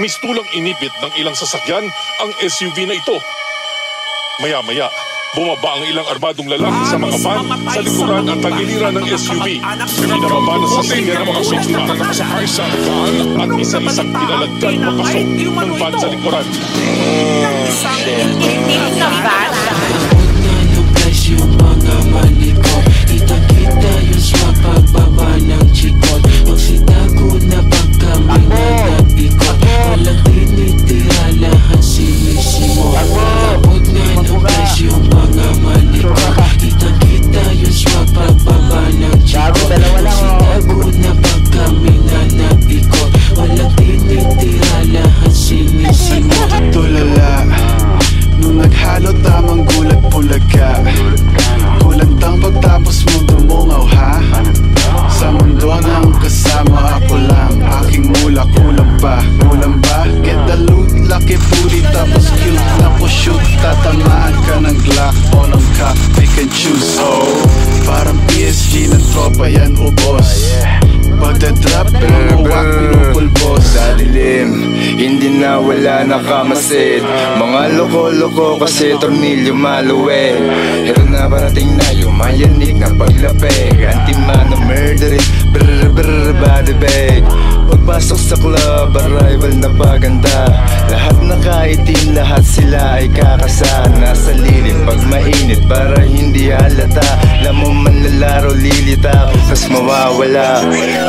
mistulang inipit ng ilang sasakyan ang SUV na ito. Maya-maya, bumaba ang ilang armadong lalaki sa mga van sa likuran at tagiliran ng SUV. Pinababa na sa senya ng mga biktima na nakasakay sa van at isa-isang pinaladkad papasok ng van sa likuran. Yung mga malikot, kita-kita yung swag pagbaba ng chikot. Magsitago na pag kami na nag-ikot, walang tinitira, lahat sinisimot. Abot nga ng guys yung mga malikot, kita-kita yung swag pagbaba ng chikot. Magsitago na pag kami na nag-ikot, walang tinitira, lahat sinisimot. Tulala nung naghalo tamang gulat bulaga, kulantang pagtapos mo dumungaw ha. Sa mundo ng kasama ako lang, aking mula kulang ba? Get the loot, lucky booty, tapos cute na po shoot. Tatamaan ka ng Glock o ng cock, pick and choose. Oh, parang PSG ng tropa yan ubos. Pagdadrop, pinuwak, pinupulbos. Sa dilim, hindi na wala nakamasid. Mga loko-loko kasi tornilyo maluweg. Ito na parating na yung mayanig na paglapeg. Anti-mano murderin, brr brr body bag. Pagpasok sa club, arrival na paganda. Lahat nakaitim, lahat sila ay kakasana. Sa lilim pag mainit para hindi halata. Lamang manlalaro lilitaw, tas mawawala.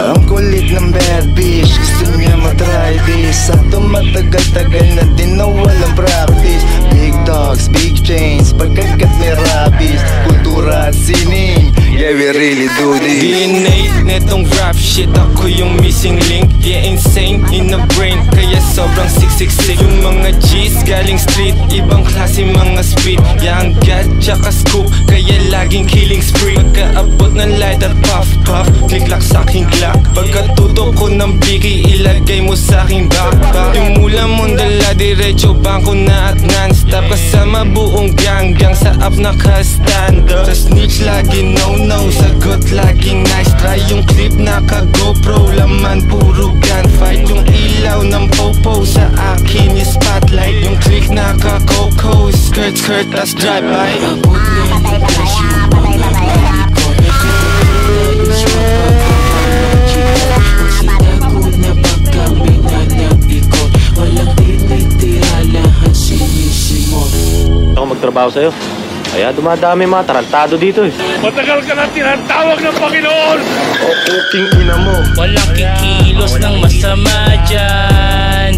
Ang kulit ng bad bitch, gusto niya matry this. Sakto matagal-tagal na din na walang practice. Big dogs, big chains, pagkagat may rabies. Kultura at sining, yeah we really do this. DNA netong rap shit, ako yung missing link. Yeah insane in the brain, kaya sobrang 666. Yung mga G's galing street, ibang klase mga speed. Yeah ang gat tsaka scoop, kaya laging killing spree. Pagkaabot ng lighter puff puff, click-lock sa aking Glock. Pagkatutok ko ng biki, ilagay mo sa aking backpack. Yung mula mong dala diretso, bangko na at non-stop. Kasama buong gang sa up naka-stand up. Sa snitch lagi no-no, sagot laging nice try. Yung clip naka-GoPro, laman puro gunfight. Yung ilaw ng popo sa akin yung spotlight. Yung click naka-coco, skirt tas drive-by. Abot na yung flash yung mga malikot. Yung swag magsitago na pag kami na nag-ikot, walang tinitira, lahat sinisimot. Ako magtrabaho sa'yo, kaya dumadami mga tarantado dito eh. Matagal ka na tinatawag ng Panginoon! O puking ina mo, Walang kikilos ng masama dyan.